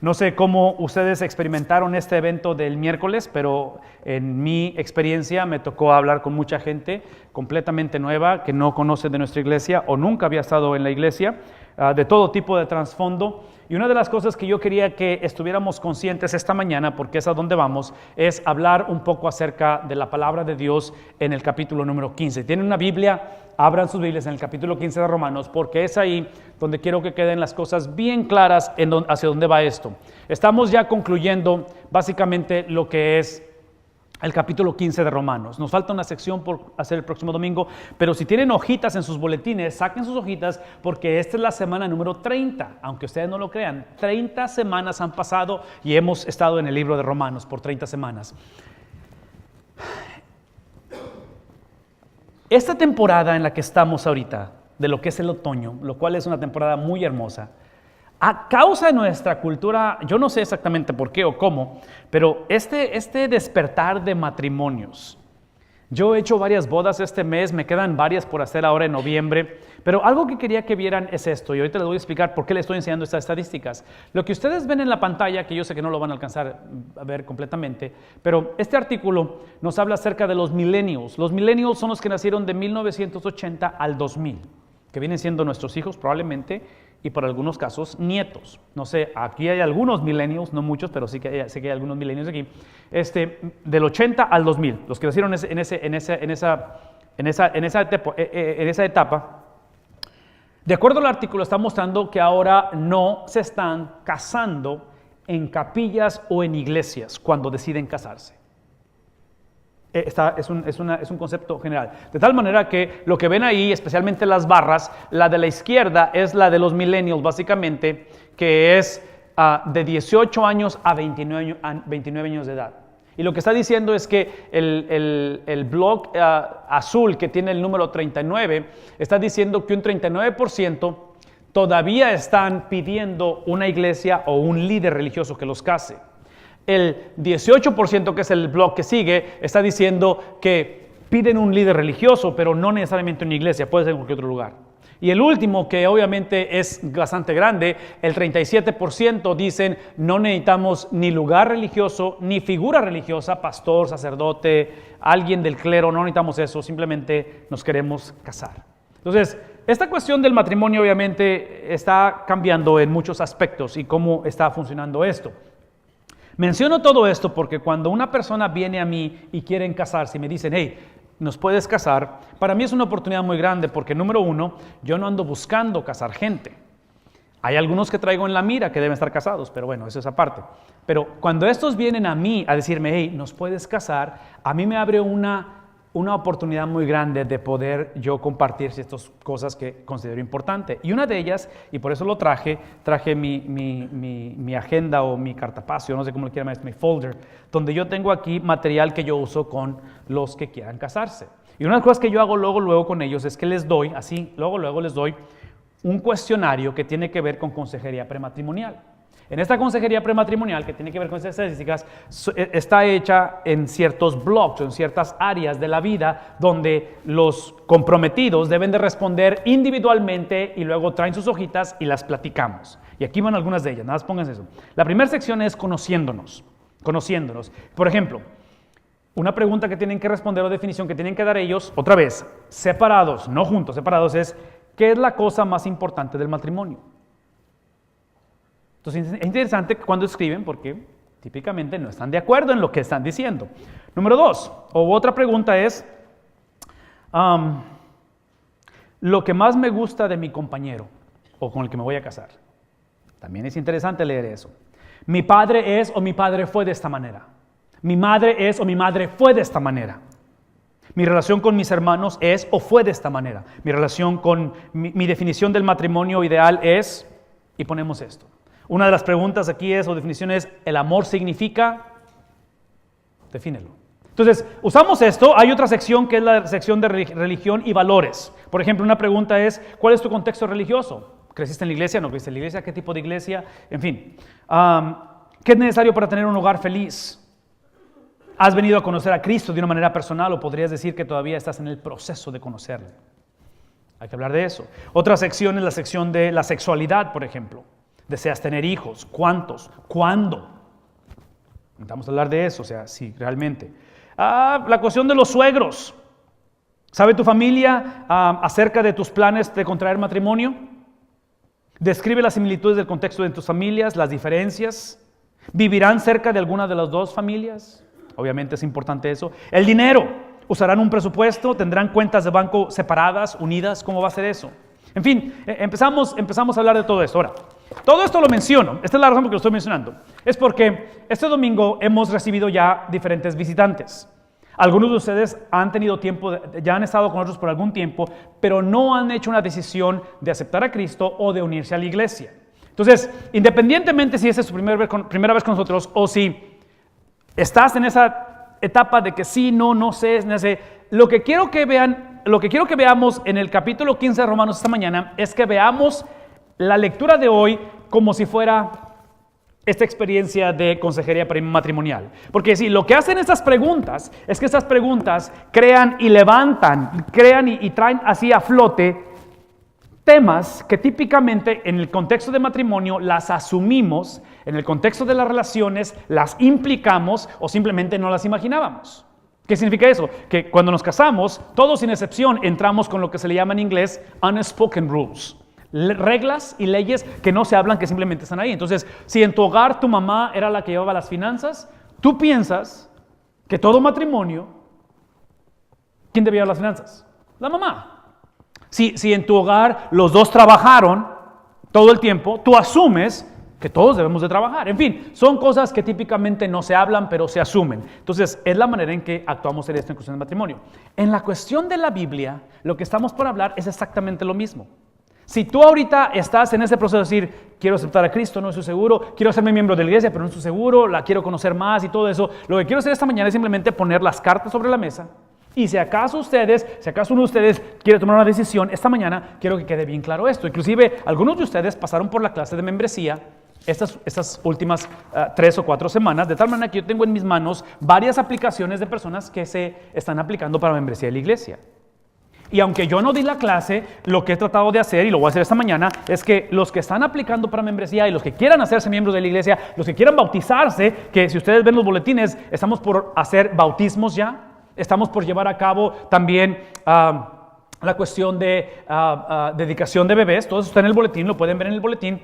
No sé cómo ustedes experimentaron este evento del miércoles, pero en mi experiencia me tocó hablar con mucha gente completamente nueva que no conoce de nuestra iglesia o nunca había estado en la iglesia, de todo tipo de trasfondo. Y una de las cosas que yo quería que estuviéramos conscientes esta mañana, porque es a donde vamos, es hablar un poco acerca de la palabra de Dios en el capítulo número 15. ¿Tienen una Biblia? Abran sus Biblias en el capítulo 15 de Romanos, porque es ahí donde quiero que queden las cosas bien claras hacia dónde va esto. Estamos ya concluyendo básicamente lo que es el capítulo 15 de Romanos. Nos falta una sección por hacer el próximo domingo, pero si tienen hojitas en sus boletines, saquen sus hojitas porque esta es la semana número 30. Aunque ustedes no lo crean, 30 semanas han pasado y hemos estado en el libro de Romanos por 30 semanas. Esta temporada en la que estamos ahorita, de lo que es el otoño, lo cual es una temporada muy hermosa, a causa de nuestra cultura, yo no sé exactamente por qué o cómo, pero este despertar de matrimonios. Yo he hecho varias bodas este mes, me quedan varias por hacer ahora en noviembre, pero algo que quería que vieran es esto, y ahorita les voy a explicar por qué les estoy enseñando estas estadísticas. Lo que ustedes ven en la pantalla, que yo sé que no lo van a alcanzar a ver completamente, pero este artículo nos habla acerca de los millennials. Los millennials son los que nacieron de 1980 al 2000, que vienen siendo nuestros hijos probablemente, y por algunos casos nietos. No sé, aquí hay algunos millennials, no muchos, pero sí que sé que hay algunos millennials aquí. Del 80 al 2000, los que nacieron en esa etapa. De acuerdo al artículo, está mostrando que ahora no se están casando en capillas o en iglesias cuando deciden casarse. Es un concepto general. De tal manera que lo que ven ahí, especialmente las barras, la de la izquierda es la de los millennials, básicamente, que es de 18 años a 29 años de edad. Y lo que está diciendo es que el blog azul que tiene el número 39, está diciendo que un 39% todavía están pidiendo una iglesia o un líder religioso que los case. El 18%, que es el blog que sigue, está diciendo que piden un líder religioso, pero no necesariamente una iglesia, puede ser en cualquier otro lugar. Y el último, que obviamente es bastante grande, el 37% dicen no necesitamos ni lugar religioso, ni figura religiosa, pastor, sacerdote, alguien del clero, no necesitamos eso, simplemente nos queremos casar. Entonces, esta cuestión del matrimonio obviamente está cambiando en muchos aspectos y cómo está funcionando esto. Menciono todo esto porque cuando una persona viene a mí y quieren casarse y me dicen, hey, ¿nos puedes casar? Para mí es una oportunidad muy grande porque, número uno, yo no ando buscando casar gente. Hay algunos que traigo en la mira que deben estar casados, pero bueno, eso es aparte. Pero cuando estos vienen a mí a decirme, hey, ¿nos puedes casar? A mí me abre una oportunidad muy grande de poder yo compartir ciertas cosas que considero importante. Y una de ellas, y por eso lo traje mi agenda o mi cartapacio, no sé cómo le quieran llamar, mi folder, donde yo tengo aquí material que yo uso con los que quieran casarse. Y una de las cosas que yo hago luego con ellos es que les doy, así, luego les doy un cuestionario que tiene que ver con consejería prematrimonial. En esta consejería prematrimonial, que tiene que ver con estas estadísticas, está hecha en ciertos blogs, en ciertas áreas de la vida, donde los comprometidos deben de responder individualmente y luego traen sus hojitas y las platicamos. Y aquí van algunas de ellas, nada más pónganse eso. La primera sección es conociéndonos. Por ejemplo, una pregunta que tienen que responder o definición que tienen que dar ellos, otra vez, separados, no juntos, separados, es ¿qué es la cosa más importante del matrimonio? Entonces es interesante cuando escriben porque típicamente no están de acuerdo en lo que están diciendo. Número 2, o otra pregunta es, lo que más me gusta de mi compañero o con el que me voy a casar. También es interesante leer eso. Mi padre es o mi padre fue de esta manera. Mi madre es o mi madre fue de esta manera. Mi relación con mis hermanos es o fue de esta manera. Mi relación con mi definición del matrimonio ideal es, y ponemos esto. Una de las preguntas aquí es, o definición es, ¿el amor significa? Defínelo. Entonces, usamos esto. Hay otra sección que es la sección de religión y valores. Por ejemplo, una pregunta es, ¿cuál es tu contexto religioso? ¿Creciste en la iglesia? ¿No creciste en la iglesia? ¿Qué tipo de iglesia? En fin. ¿Qué es necesario para tener un hogar feliz? ¿Has venido a conocer a Cristo de una manera personal o podrías decir que todavía estás en el proceso de conocerlo? Hay que hablar de eso. Otra sección es la sección de la sexualidad, por ejemplo. ¿Deseas tener hijos? ¿Cuántos? ¿Cuándo? Vamos a hablar de eso, o sea, sí, realmente. La cuestión de los suegros. ¿Sabe tu familia acerca de tus planes de contraer matrimonio? Describe las similitudes del contexto de tus familias, las diferencias. ¿Vivirán cerca de alguna de las dos familias? Obviamente es importante eso. El dinero. ¿Usarán un presupuesto? ¿Tendrán cuentas de banco separadas, unidas? ¿Cómo va a ser eso? En fin, empezamos a hablar de todo esto. Ahora, todo esto lo menciono. Esta es la razón por la que lo estoy mencionando. Es porque este domingo hemos recibido ya diferentes visitantes. Algunos de ustedes han tenido tiempo, ya han estado con nosotros por algún tiempo, pero no han hecho una decisión de aceptar a Cristo o de unirse a la iglesia. Entonces, independientemente si esa es su primera vez con nosotros o si estás en esa etapa de que sí, no sé, lo que quiero que veamos en el capítulo 15 de Romanos esta mañana es que veamos la lectura de hoy como si fuera esta experiencia de consejería matrimonial. Porque sí, lo que hacen estas preguntas es que estas preguntas crean y levantan, y traen así a flote temas que típicamente en el contexto de matrimonio las asumimos, en el contexto de las relaciones las implicamos o simplemente no las imaginábamos. ¿Qué significa eso? Que cuando nos casamos, todos sin excepción entramos con lo que se le llama en inglés unspoken rules. Reglas y leyes que no se hablan, que simplemente están ahí. Entonces, si en tu hogar tu mamá era la que llevaba las finanzas, tú piensas que todo matrimonio, ¿quién debía llevar las finanzas? La mamá. Si en tu hogar los dos trabajaron todo el tiempo, tú asumes que todos debemos de trabajar. En fin, son cosas que típicamente no se hablan, pero se asumen. Entonces, es la manera en que actuamos en esta cuestión de matrimonio. En la cuestión de la Biblia, lo que estamos por hablar es exactamente lo mismo. Si tú ahorita estás en ese proceso de decir, quiero aceptar a Cristo, no estoy seguro, quiero hacerme miembro de la iglesia, pero no estoy seguro, la quiero conocer más y todo eso, lo que quiero hacer esta mañana es simplemente poner las cartas sobre la mesa. Y si acaso uno de ustedes quiere tomar una decisión esta mañana, quiero que quede bien claro esto. Inclusive, algunos de ustedes pasaron por la clase de membresía estas últimas 3 o 4 semanas, de tal manera que yo tengo en mis manos varias aplicaciones de personas que se están aplicando para membresía de la iglesia. Y aunque yo no di la clase, lo que he tratado de hacer, y lo voy a hacer esta mañana, es que los que están aplicando para membresía y los que quieran hacerse miembros de la iglesia, los que quieran bautizarse, que si ustedes ven los boletines, estamos por hacer bautismos ya, estamos por llevar a cabo también la cuestión de dedicación de bebés, todo eso está en el boletín, lo pueden ver en el boletín.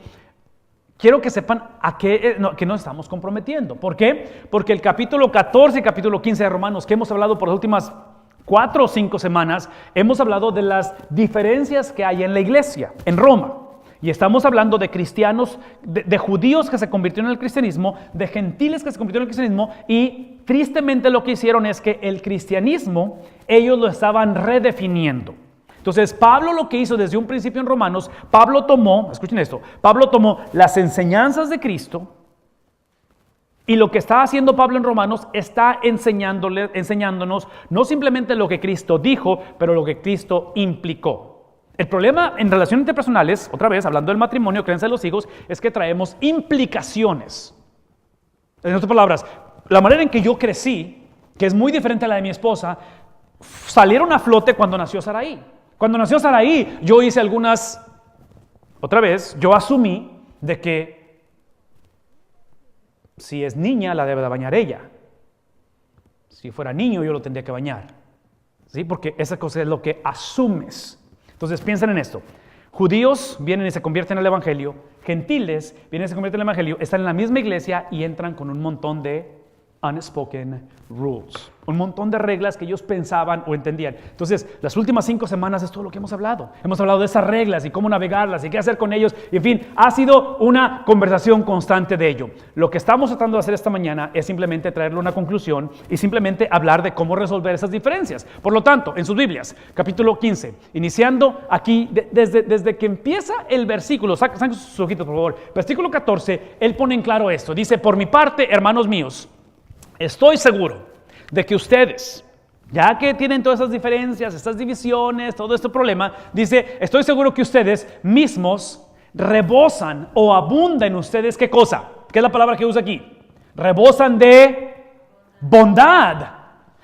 Quiero que sepan a qué nos estamos comprometiendo. ¿Por qué? Porque el capítulo 14 y capítulo 15 de Romanos, que hemos hablado por las últimas 4 o 5 semanas, hemos hablado de las diferencias que hay en la iglesia, en Roma. Y estamos hablando de cristianos, de judíos que se convirtieron en el cristianismo, de gentiles que se convirtieron en el cristianismo, y tristemente lo que hicieron es que el cristianismo, ellos lo estaban redefiniendo. Entonces, Pablo lo que hizo desde un principio en Romanos, Pablo tomó las enseñanzas de Cristo. Y lo que está haciendo Pablo en Romanos está enseñándonos no simplemente lo que Cristo dijo, pero lo que Cristo implicó. El problema en relaciones interpersonales, otra vez hablando del matrimonio, creencia de los hijos, es que traemos implicaciones. En otras palabras, la manera en que yo crecí, que es muy diferente a la de mi esposa, salieron a flote cuando nació Saraí. Cuando nació Saraí, yo hice yo asumí de que si es niña, la debe de bañar ella. Si fuera niño, yo lo tendría que bañar. ¿Sí? Porque esa cosa es lo que asumes. Entonces, piensen en esto. Judíos vienen y se convierten en el evangelio. Gentiles vienen y se convierten en el evangelio. Están en la misma iglesia y entran con un montón de unspoken rules. Un montón de reglas que ellos pensaban o entendían. Entonces, las últimas 5 semanas es todo lo que hemos hablado. Hemos hablado de esas reglas y cómo navegarlas y qué hacer con ellos. Y en fin, ha sido una conversación constante de ello. Lo que estamos tratando de hacer esta mañana es simplemente traerle una conclusión y simplemente hablar de cómo resolver esas diferencias. Por lo tanto, en sus Biblias, capítulo 15, iniciando aquí, desde que empieza el versículo, saquen sus ojitos por favor, versículo 14, él pone en claro esto. Dice, por mi parte, hermanos míos, estoy seguro de que ustedes, ya que tienen todas esas diferencias, estas divisiones, todo este problema, dice, estoy seguro que ustedes mismos rebosan o abundan en ustedes, ¿qué cosa? ¿Qué es la palabra que usa aquí? Rebosan de bondad,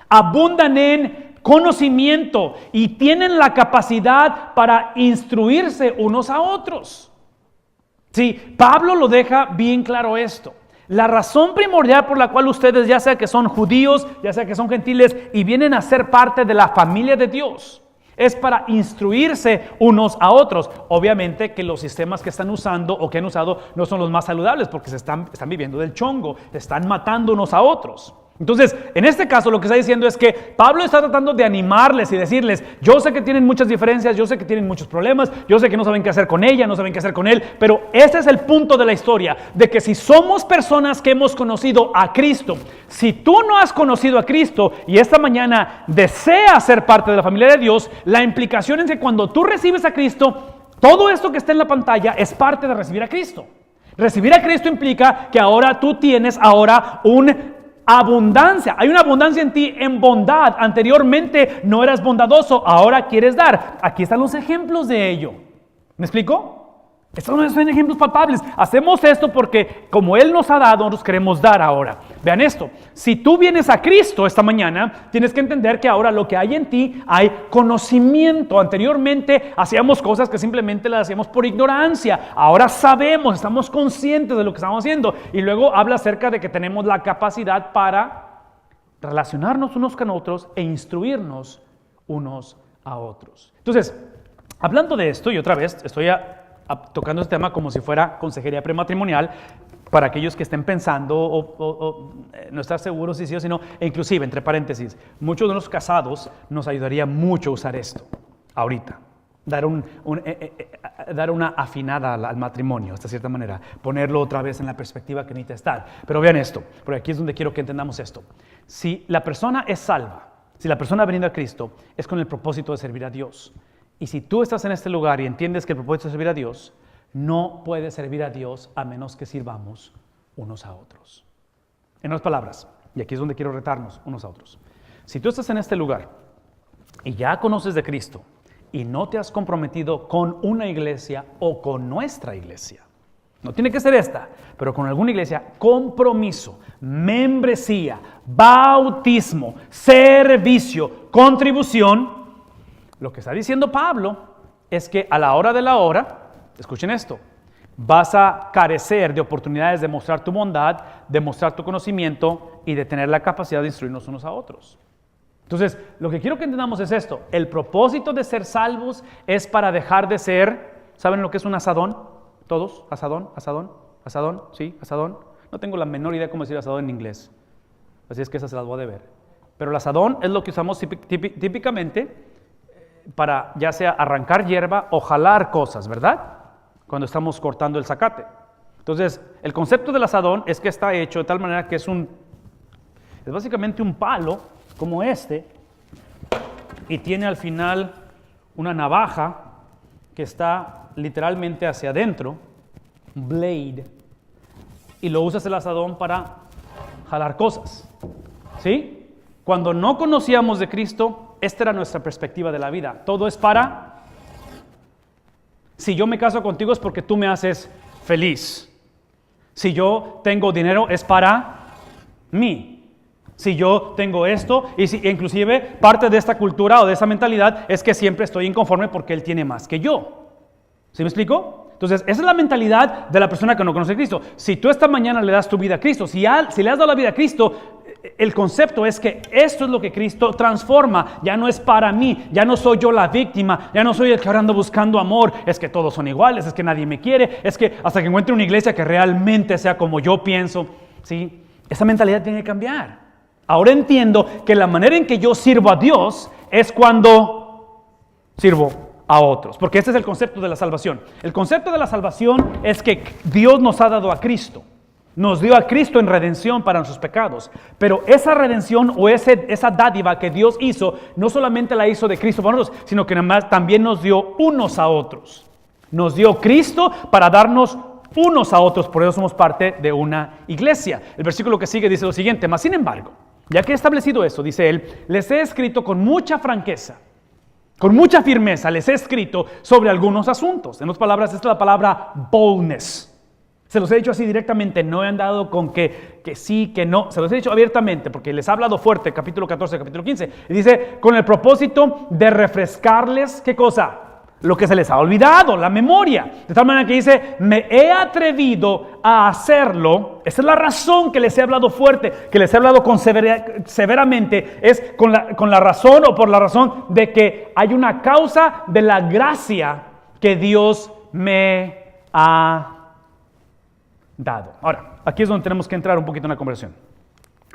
abundan en conocimiento y tienen la capacidad para instruirse unos a otros. Sí, Pablo lo deja bien claro esto. La razón primordial por la cual ustedes, ya sea que son judíos, ya sea que son gentiles y vienen a ser parte de la familia de Dios, es para instruirse unos a otros. Obviamente que los sistemas que están usando o que han usado no son los más saludables porque están viviendo del chongo, están matando unos a otros. Entonces, en este caso lo que está diciendo es que Pablo está tratando de animarles y decirles, yo sé que tienen muchas diferencias, yo sé que tienen muchos problemas, yo sé que no saben qué hacer con ella, no saben qué hacer con él, pero este es el punto de la historia, de que si somos personas que hemos conocido a Cristo, si tú no has conocido a Cristo y esta mañana deseas ser parte de la familia de Dios, la implicación es que cuando tú recibes a Cristo, todo esto que está en la pantalla es parte de recibir a Cristo. Recibir a Cristo implica que ahora tú tienes abundancia, hay una abundancia en ti en bondad. Anteriormente no eras bondadoso, ahora quieres dar. Aquí están los ejemplos de ello. ¿Me explico? Estos no son ejemplos palpables. Hacemos esto porque como Él nos ha dado, nos queremos dar ahora. Vean esto, si tú vienes a Cristo esta mañana, tienes que entender que ahora lo que hay en ti, hay conocimiento. Anteriormente hacíamos cosas que simplemente las hacíamos por ignorancia. Ahora sabemos, estamos conscientes de lo que estamos haciendo. Y luego habla acerca de que tenemos la capacidad para relacionarnos unos con otros e instruirnos unos a otros. Entonces, hablando de esto, y otra vez estoy tocando este tema como si fuera consejería prematrimonial para aquellos que estén pensando o no estar seguros si sí o si no, e inclusive, entre paréntesis, muchos de los casados nos ayudaría mucho usar esto ahorita, dar una afinada al matrimonio, de cierta manera, ponerlo otra vez en la perspectiva que necesita estar. Pero vean esto, porque aquí es donde quiero que entendamos esto. Si la persona es salva, si la persona ha venido a Cristo, es con el propósito de servir a Dios. Y si tú estás en este lugar y entiendes que el propósito es servir a Dios, no puedes servir a Dios a menos que sirvamos unos a otros. En otras palabras, y aquí es donde quiero retarnos unos a otros. Si tú estás en este lugar y ya conoces de Cristo y no te has comprometido con una iglesia o con nuestra iglesia, no tiene que ser esta, pero con alguna iglesia, compromiso, membresía, bautismo, servicio, contribución. Lo que está diciendo Pablo es que a la hora de la hora, escuchen esto, vas a carecer de oportunidades de mostrar tu bondad, de mostrar tu conocimiento y de tener la capacidad de instruirnos unos a otros. Entonces, lo que quiero que entendamos es esto. El propósito de ser salvos es para dejar de ser, ¿saben lo que es un asadón? ¿Todos? ¿Asadón? ¿Sí? ¿Asadón? No tengo la menor idea cómo decir asadón en inglés. Así es que esas se las voy a deber. Pero el asadón es lo que usamos típicamente para ya sea arrancar hierba o jalar cosas, ¿verdad? Cuando estamos cortando el zacate. Entonces, el concepto del asadón es que está hecho de tal manera que es básicamente un palo como este y tiene al final una navaja que está literalmente hacia adentro, un blade, y lo usas el asadón para jalar cosas, ¿sí? Cuando no conocíamos de Cristo, esta era nuestra perspectiva de la vida. Todo es para, si yo me caso contigo es porque tú me haces feliz. Si yo tengo dinero es para mí. Si yo tengo esto, inclusive parte de esta cultura o de esa mentalidad es que siempre estoy inconforme porque él tiene más que yo. ¿Sí me explico? Entonces, esa es la mentalidad de la persona que no conoce a Cristo. Si tú esta mañana le das tu vida a Cristo, si le has dado la vida a Cristo, el concepto es que esto es lo que Cristo transforma. Ya no es para mí, ya no soy yo la víctima, ya no soy el que ahora ando buscando amor. Es que todos son iguales, es que nadie me quiere, es que hasta que encuentre una iglesia que realmente sea como yo pienso, ¿sí? Esa mentalidad tiene que cambiar. Ahora entiendo que la manera en que yo sirvo a Dios es cuando sirvo a otros, porque este es el concepto de la salvación. El concepto de la salvación es que Dios nos ha dado a Cristo. Nos dio a Cristo en redención para nuestros pecados. Pero esa redención o esa dádiva que Dios hizo, no solamente la hizo de Cristo para nosotros, sino que además también nos dio unos a otros. Nos dio Cristo para darnos unos a otros, por eso somos parte de una iglesia. El versículo que sigue dice lo siguiente: mas sin embargo, ya que he establecido eso, dice él, les he escrito con mucha franqueza, con mucha firmeza, les he escrito sobre algunos asuntos. En otras palabras, esta es la palabra boldness. Se los he dicho así directamente, no he andado con que sí, que no. Se los he dicho abiertamente porque les ha hablado fuerte, capítulo 14, capítulo 15. Y dice, con el propósito de refrescarles, ¿qué cosa? lo que se les ha olvidado, la memoria. De tal manera que dice, me he atrevido a hacerlo. Esa es la razón que les he hablado fuerte, que les he hablado severamente, es con la razón o por la razón de que hay una causa de la gracia que Dios me ha dado. Ahora, aquí es donde tenemos que entrar un poquito en la conversación.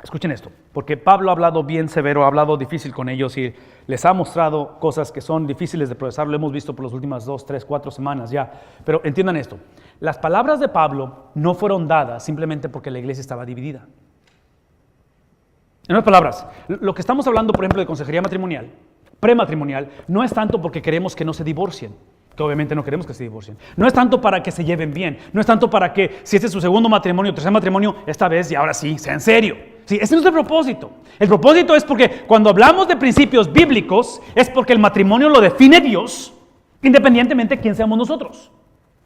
Escuchen esto, porque Pablo ha hablado bien severo, ha hablado difícil con ellos y les ha mostrado cosas que son difíciles de procesar. Lo hemos visto por las últimas 2, 3, 4 semanas ya. Pero entiendan esto, las palabras de Pablo no fueron dadas simplemente porque la iglesia estaba dividida. En otras palabras, lo que estamos hablando, por ejemplo, de consejería matrimonial, prematrimonial, no es tanto porque queremos que no se divorcien, que obviamente no queremos que se divorcien. No es tanto para que se lleven bien, no es tanto para que si este es su segundo matrimonio, tercer matrimonio, esta vez y ahora sí, sea en serio. Sí, ese no es el propósito. El propósito es porque cuando hablamos de principios bíblicos, es porque el matrimonio lo define Dios, independientemente de quién seamos nosotros.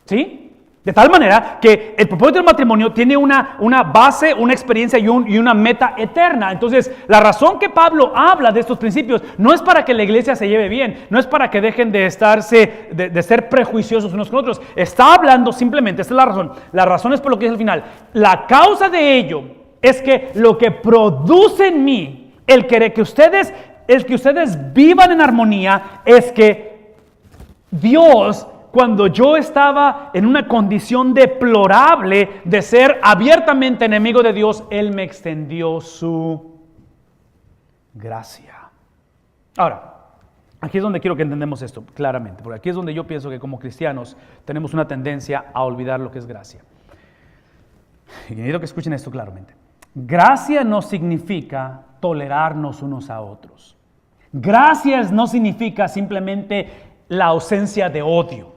¿Sí? De tal manera que el propósito del matrimonio tiene una base, una experiencia y una meta eterna. Entonces, la razón que Pablo habla de estos principios no es para que la iglesia se lleve bien, no es para que dejen de ser prejuiciosos unos con otros. Está hablando simplemente, esta es la razón. La razón es por lo que dice al final. La causa de ello es que lo que produce en mí el que ustedes vivan en armonía es que Dios, cuando yo estaba en una condición deplorable de ser abiertamente enemigo de Dios, Él me extendió su gracia. Ahora, aquí es donde quiero que entendamos esto claramente, porque aquí es donde yo pienso que como cristianos tenemos una tendencia a olvidar lo que es gracia. Y quiero que escuchen esto claramente. Gracia no significa tolerarnos unos a otros. Gracia no significa simplemente la ausencia de odio.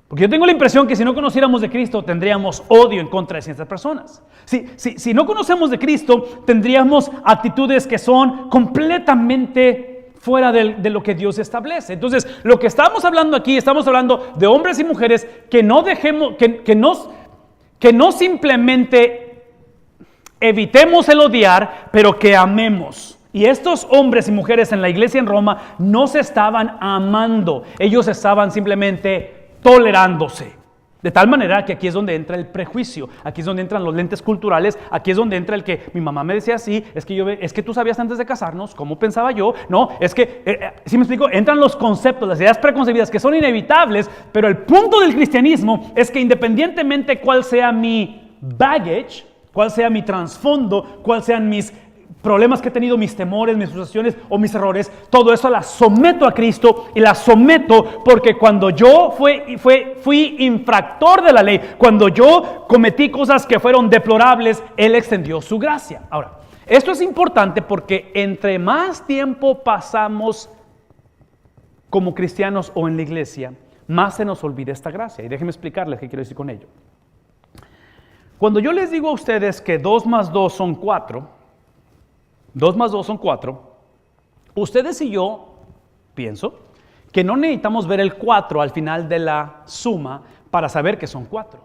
Porque yo tengo la impresión que si no conociéramos de Cristo tendríamos odio en contra de ciertas personas. Si no conocemos de Cristo tendríamos actitudes que son completamente fuera de lo que Dios establece. Entonces, lo que estamos hablando aquí, estamos hablando de hombres y mujeres que no dejemos, que no simplemente evitemos el odiar, pero que amemos. Y estos hombres y mujeres en la iglesia en Roma no se estaban amando, ellos estaban simplemente tolerándose. De tal manera que aquí es donde entra el prejuicio, aquí es donde entran los lentes culturales, aquí es donde entra el que mi mamá me decía así, es que tú sabías antes de casarnos cómo pensaba yo, no, es que, ¿sí me explico? Entran los conceptos, las ideas preconcebidas que son inevitables, pero el punto del cristianismo es que independientemente cuál sea mi baggage, cuál sea mi trasfondo, cuáles sean mis problemas que he tenido, mis temores, mis frustraciones o mis errores, todo eso la someto a Cristo y la someto porque cuando yo fui infractor de la ley, cuando yo cometí cosas que fueron deplorables, Él extendió su gracia. Ahora, esto es importante porque entre más tiempo pasamos como cristianos o en la iglesia, más se nos olvida esta gracia. Y déjenme explicarles qué quiero decir con ello. Cuando yo les digo a ustedes que 2 más 2 son 4, 2 más 2 son 4, ustedes y yo, pienso, que no necesitamos ver el 4 al final de la suma para saber que son 4.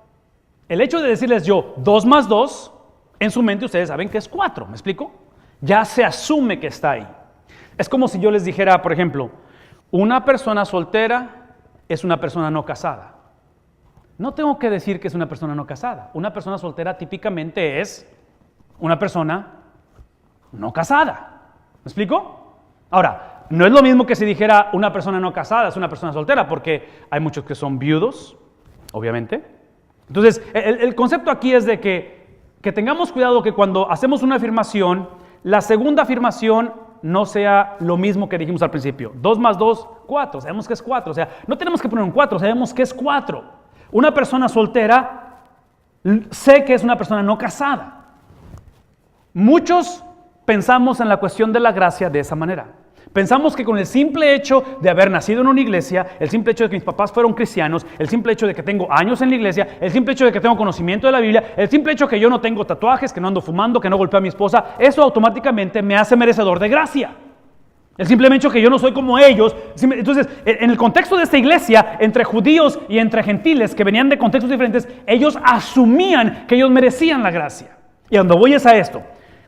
El hecho de decirles yo 2 más 2, en su mente ustedes saben que es 4, ¿me explico? Ya se asume que está ahí. Es como si yo les dijera, por ejemplo, una persona soltera es una persona no casada. No tengo que decir que es una persona no casada. Una persona soltera típicamente es una persona no casada. ¿Me explico? Ahora, no es lo mismo que si dijera una persona no casada es una persona soltera, porque hay muchos que son viudos, obviamente. Entonces, el concepto aquí es de que tengamos cuidado que cuando hacemos una afirmación, la segunda afirmación no sea lo mismo que dijimos al principio. 2 más 2, 4. Sabemos que es 4. O sea, no tenemos que poner un 4, sabemos que es 4. Una persona soltera, sé que es una persona no casada. Muchos pensamos en la cuestión de la gracia de esa manera. Pensamos que con el simple hecho de haber nacido en una iglesia, el simple hecho de que mis papás fueron cristianos, el simple hecho de que tengo años en la iglesia, el simple hecho de que tengo conocimiento de la Biblia, el simple hecho de que yo no tengo tatuajes, que no ando fumando, que no golpeo a mi esposa, eso automáticamente me hace merecedor de gracia. El simple hecho que yo no soy como ellos. Entonces, en el contexto de esta iglesia, entre judíos y entre gentiles que venían de contextos diferentes, ellos asumían que ellos merecían la gracia. Y donde voy es a esto.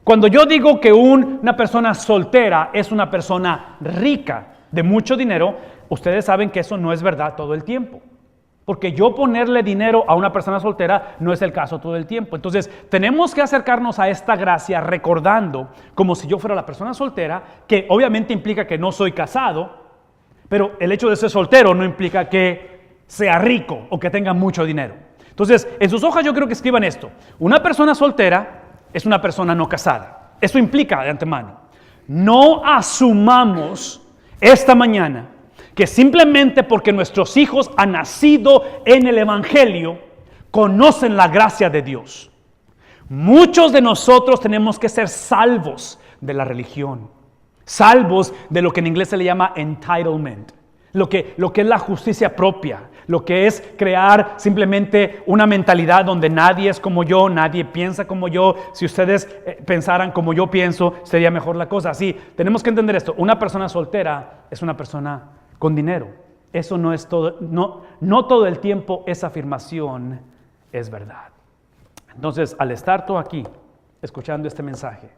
Cuando yo digo que una persona soltera es una persona rica, de mucho dinero, ustedes saben que eso no es verdad todo el tiempo. Porque yo ponerle dinero a una persona soltera no es el caso todo el tiempo. Entonces, tenemos que acercarnos a esta gracia recordando, como si yo fuera la persona soltera, que obviamente implica que no soy casado, pero el hecho de ser soltero no implica que sea rico o que tenga mucho dinero. Entonces, en sus hojas yo creo que escriban esto. Una persona soltera es una persona no casada. Eso implica de antemano. No asumamos esta mañana que simplemente porque nuestros hijos han nacido en el Evangelio, conocen la gracia de Dios. Muchos de nosotros tenemos que ser salvos de la religión, salvos de lo que en inglés se le llama entitlement, lo que es la justicia propia, lo que es crear simplemente una mentalidad donde nadie es como yo, nadie piensa como yo. Si ustedes pensaran como yo pienso, sería mejor la cosa. Así, tenemos que entender esto. Una persona soltera es una persona con dinero. Eso no es todo, no todo el tiempo esa afirmación es verdad. Entonces, al estar tú aquí escuchando este mensaje,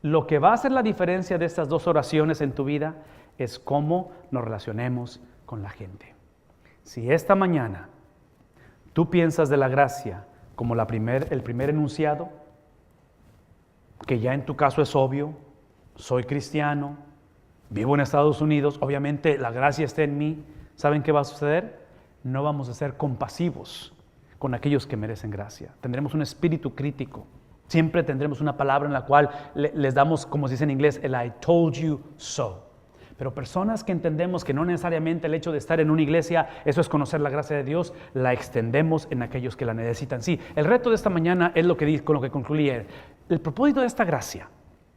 lo que va a hacer la diferencia de estas dos oraciones en tu vida es cómo nos relacionemos con la gente. Si esta mañana tú piensas de la gracia como el primer enunciado, que ya en tu caso es obvio, soy cristiano, vivo en Estados Unidos, obviamente la gracia está en mí, ¿saben qué va a suceder? No vamos a ser compasivos con aquellos que merecen gracia. Tendremos un espíritu crítico. Siempre tendremos una palabra en la cual les damos, como se dice en inglés, el I told you so. Pero personas que entendemos que no necesariamente el hecho de estar en una iglesia, eso es conocer la gracia de Dios, la extendemos en aquellos que la necesitan. Sí, el reto de esta mañana es con lo que concluí. El propósito de esta gracia,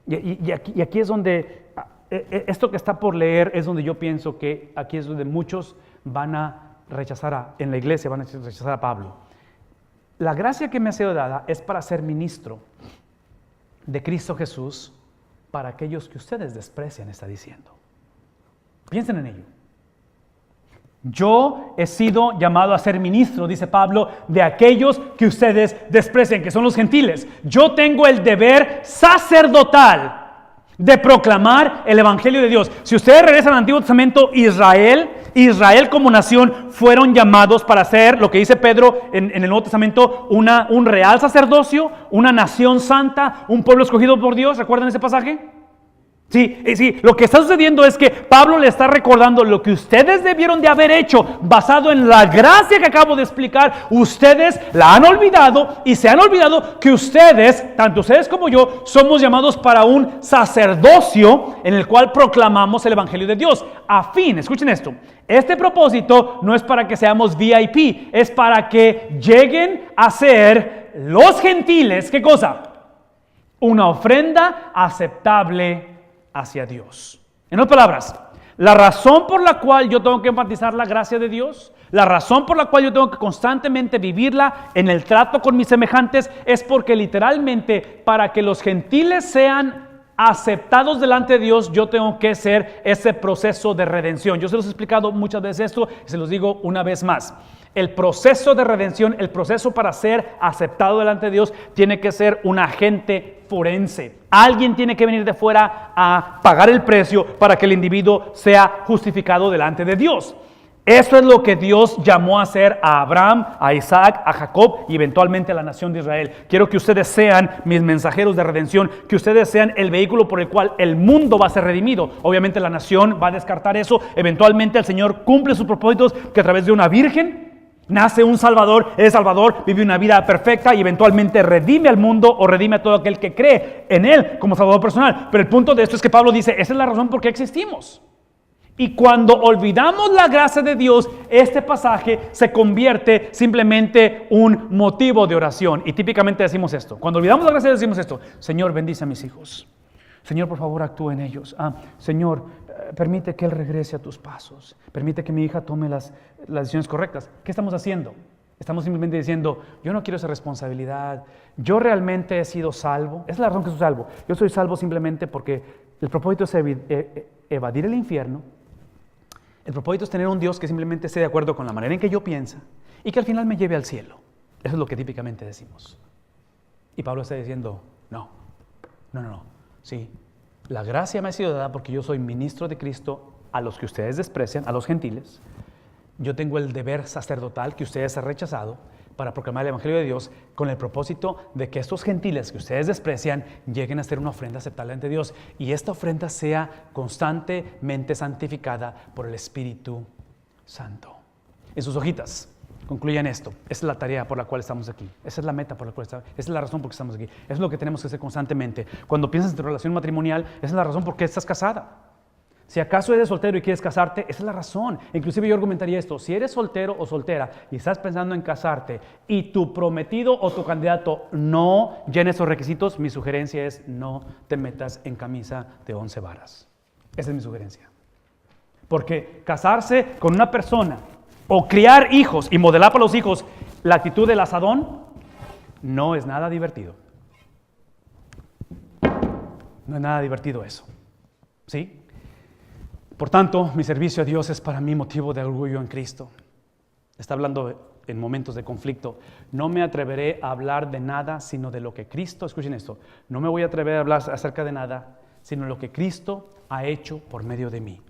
y aquí es donde, esto que está por leer es donde yo pienso que aquí es donde muchos van a rechazar, en la iglesia van a rechazar a Pablo. La gracia que me ha sido dada es para ser ministro de Cristo Jesús para aquellos que ustedes desprecian, está diciendo. Piensen en ello. Yo he sido llamado a ser ministro, dice Pablo, de aquellos que ustedes desprecian, que son los gentiles. Yo tengo el deber sacerdotal de proclamar el Evangelio de Dios. Si ustedes regresan al Antiguo Testamento, Israel como nación fueron llamados para ser, lo que dice Pedro en el Nuevo Testamento, un real sacerdocio, una nación santa, un pueblo escogido por Dios. ¿Recuerdan ese pasaje? Sí, lo que está sucediendo es que Pablo le está recordando lo que ustedes debieron de haber hecho basado en la gracia que acabo de explicar. Ustedes la han olvidado y se han olvidado que ustedes, tanto ustedes como yo, somos llamados para un sacerdocio en el cual proclamamos el Evangelio de Dios. Escuchen esto, este propósito no es para que seamos VIP, es para que lleguen a ser los gentiles, ¿qué cosa? Una ofrenda aceptable hacia Dios. En otras palabras, la razón por la cual yo tengo que enfatizar la gracia de Dios, la razón por la cual yo tengo que constantemente vivirla en el trato con mis semejantes, es porque literalmente para que los gentiles sean aceptados delante de Dios, yo tengo que hacer ese proceso de redención. Yo se los he explicado muchas veces esto y se los digo una vez más. El proceso de redención, el proceso para ser aceptado delante de Dios, tiene que ser un agente forense. Alguien tiene que venir de fuera a pagar el precio para que el individuo sea justificado delante de Dios. Eso es lo que Dios llamó a hacer a Abraham, a Isaac, a Jacob y eventualmente a la nación de Israel. Quiero que ustedes sean mis mensajeros de redención, que ustedes sean el vehículo por el cual el mundo va a ser redimido. Obviamente la nación va a descartar eso. Eventualmente el Señor cumple sus propósitos, que a través de una virgen nace un Salvador, el Salvador vive una vida perfecta y eventualmente redime al mundo o redime a todo aquel que cree en Él como Salvador personal. Pero el punto de esto es que Pablo dice, esa es la razón por qué existimos. Y cuando olvidamos la gracia de Dios, este pasaje se convierte simplemente un motivo de oración. Y típicamente decimos esto. Cuando olvidamos la gracia de Dios decimos esto. Señor, bendice a mis hijos. Señor, por favor, actúe en ellos. Señor, permite que Él regrese a tus pasos. Permite que mi hija tome las decisiones correctas. ¿Qué estamos haciendo? Estamos simplemente diciendo, yo no quiero esa responsabilidad. Yo realmente he sido salvo. Esa es la razón que soy salvo. Yo soy salvo simplemente porque el propósito es evadir el infierno. El propósito es tener un Dios que simplemente esté de acuerdo con la manera en que yo pienso y que al final me lleve al cielo. Eso es lo que típicamente decimos. Y Pablo está diciendo, no. Sí, la gracia me ha sido dada porque yo soy ministro de Cristo a los que ustedes desprecian, a los gentiles. Yo tengo el deber sacerdotal que ustedes han rechazado para proclamar el Evangelio de Dios con el propósito de que estos gentiles que ustedes desprecian lleguen a ser una ofrenda aceptable ante Dios y esta ofrenda sea constantemente santificada por el Espíritu Santo. En sus hojitas concluyan esto. Esa es la tarea por la cual estamos aquí. Esa es la meta por la cual estamos. Esa es la razón por la que estamos aquí. Eso es lo que tenemos que hacer constantemente. Cuando piensas en tu relación matrimonial, esa es la razón por qué estás casada. Si acaso eres soltero y quieres casarte, esa es la razón. Inclusive yo argumentaría esto. Si eres soltero o soltera y estás pensando en casarte y tu prometido o tu candidato no llena esos requisitos, mi sugerencia es no te metas en camisa de 11 varas. Esa es mi sugerencia. Porque casarse con una persona o criar hijos y modelar para los hijos la actitud del asadón no es nada divertido. No es nada divertido eso. ¿Sí? Por tanto, mi servicio a Dios es para mí motivo de orgullo en Cristo. Está hablando en momentos de conflicto. No me atreveré a hablar de nada sino de lo que Cristo, escuchen esto, no me voy a atrever a hablar acerca de nada sino lo que Cristo ha hecho por medio de mí.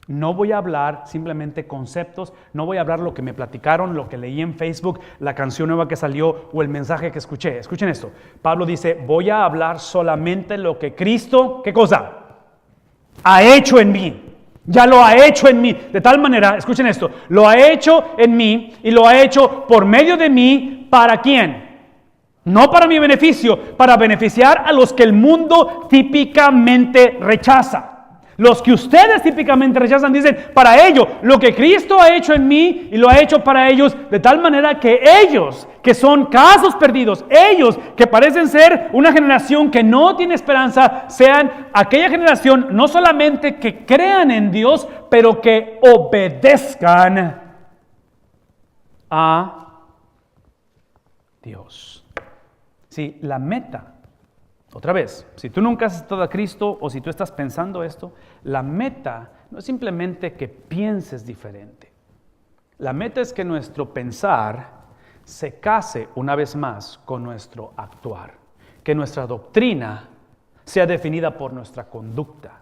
No voy a hablar simplemente conceptos, no voy a hablar lo que me platicaron, lo que leí en Facebook, la canción nueva que salió o el mensaje que escuché. Escuchen esto. Pablo dice, voy a hablar solamente lo que Cristo, ¿qué cosa? Ha hecho en mí. Ya lo ha hecho en mí. De tal manera, escuchen esto, lo ha hecho en mí y lo ha hecho por medio de mí. ¿Para quién? No para mi beneficio, para beneficiar a los que el mundo típicamente rechaza. Los que ustedes típicamente rechazan dicen, para ello, lo que Cristo ha hecho en mí y lo ha hecho para ellos, de tal manera que ellos, que son casos perdidos, ellos que parecen ser una generación que no tiene esperanza, sean aquella generación no solamente que crean en Dios, pero que obedezcan a Dios. Sí, la meta. Otra vez, si tú nunca has aceptado a Cristo o si tú estás pensando esto, la meta no es simplemente que pienses diferente. La meta es que nuestro pensar se case una vez más con nuestro actuar. Que nuestra doctrina sea definida por nuestra conducta.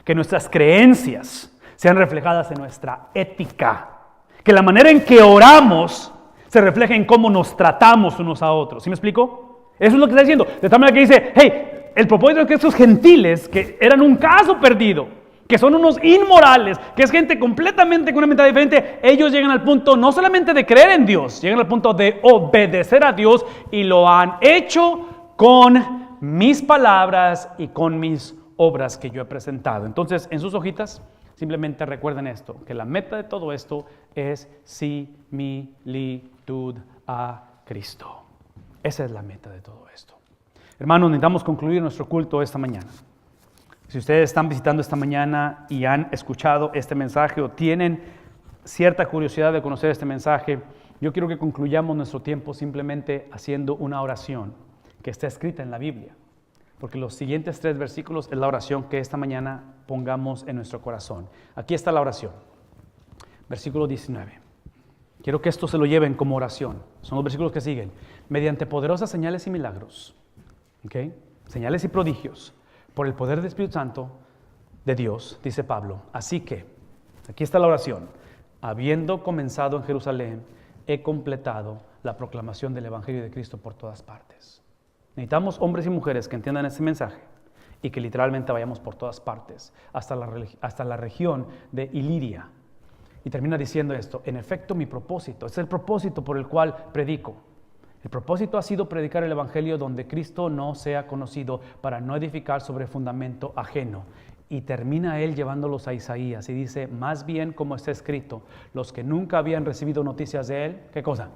Que nuestras creencias sean reflejadas en nuestra ética. Que la manera en que oramos se refleje en cómo nos tratamos unos a otros. ¿Sí me explico? Eso es lo que está diciendo. De tal manera que dice, hey, el propósito es que estos gentiles, que eran un caso perdido, que son unos inmorales, que es gente completamente con una mentalidad diferente, ellos llegan al punto no solamente de creer en Dios, llegan al punto de obedecer a Dios y lo han hecho con mis palabras y con mis obras que yo he presentado. Entonces, en sus hojitas, simplemente recuerden esto, que la meta de todo esto es similitud a Cristo. Esa es la meta de todo esto. Hermanos, necesitamos concluir nuestro culto esta mañana. Si ustedes están visitando esta mañana y han escuchado este mensaje o tienen cierta curiosidad de conocer este mensaje, yo quiero que concluyamos nuestro tiempo simplemente haciendo una oración que está escrita en la Biblia. Porque los siguientes 3 versículos es la oración que esta mañana pongamos en nuestro corazón. Aquí está la oración. Versículo 19. Quiero que esto se lo lleven como oración. Son los versículos que siguen. Mediante poderosas señales y milagros, ¿okay? Señales y prodigios, por el poder del Espíritu Santo de Dios, dice Pablo. Así que, aquí está la oración. Habiendo comenzado en Jerusalén, he completado la proclamación del Evangelio de Cristo por todas partes. Necesitamos hombres y mujeres que entiendan este mensaje y que literalmente vayamos por todas partes, hasta la región de Iliria. Y termina diciendo esto, en efecto mi propósito, este es el propósito por el cual predico. El propósito ha sido predicar el Evangelio donde Cristo no sea conocido para no edificar sobre fundamento ajeno. Y termina él llevándolos a Isaías y dice, más bien como está escrito, los que nunca habían recibido noticias de él, ¿qué cosa?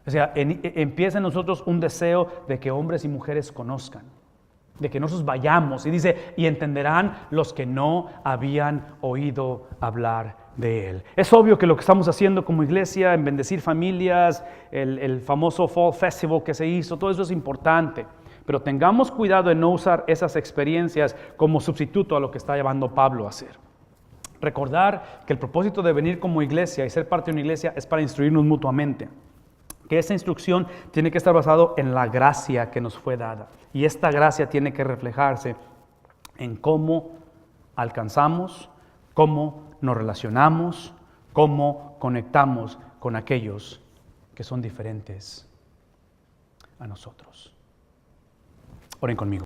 O sea, empieza en nosotros un deseo de que hombres y mujeres conozcan, de que nosotros vayamos, y dice, y entenderán los que no habían oído hablar de él. Es obvio que lo que estamos haciendo como iglesia, en bendecir familias, el famoso Fall Festival que se hizo, todo eso es importante, pero tengamos cuidado en no usar esas experiencias como sustituto a lo que está llevando Pablo a hacer. Recordar que el propósito de venir como iglesia y ser parte de una iglesia es para instruirnos mutuamente. Que esa instrucción tiene que estar basado en la gracia que nos fue dada. Y esta gracia tiene que reflejarse en cómo alcanzamos, cómo nos relacionamos, cómo conectamos con aquellos que son diferentes a nosotros. Oren conmigo.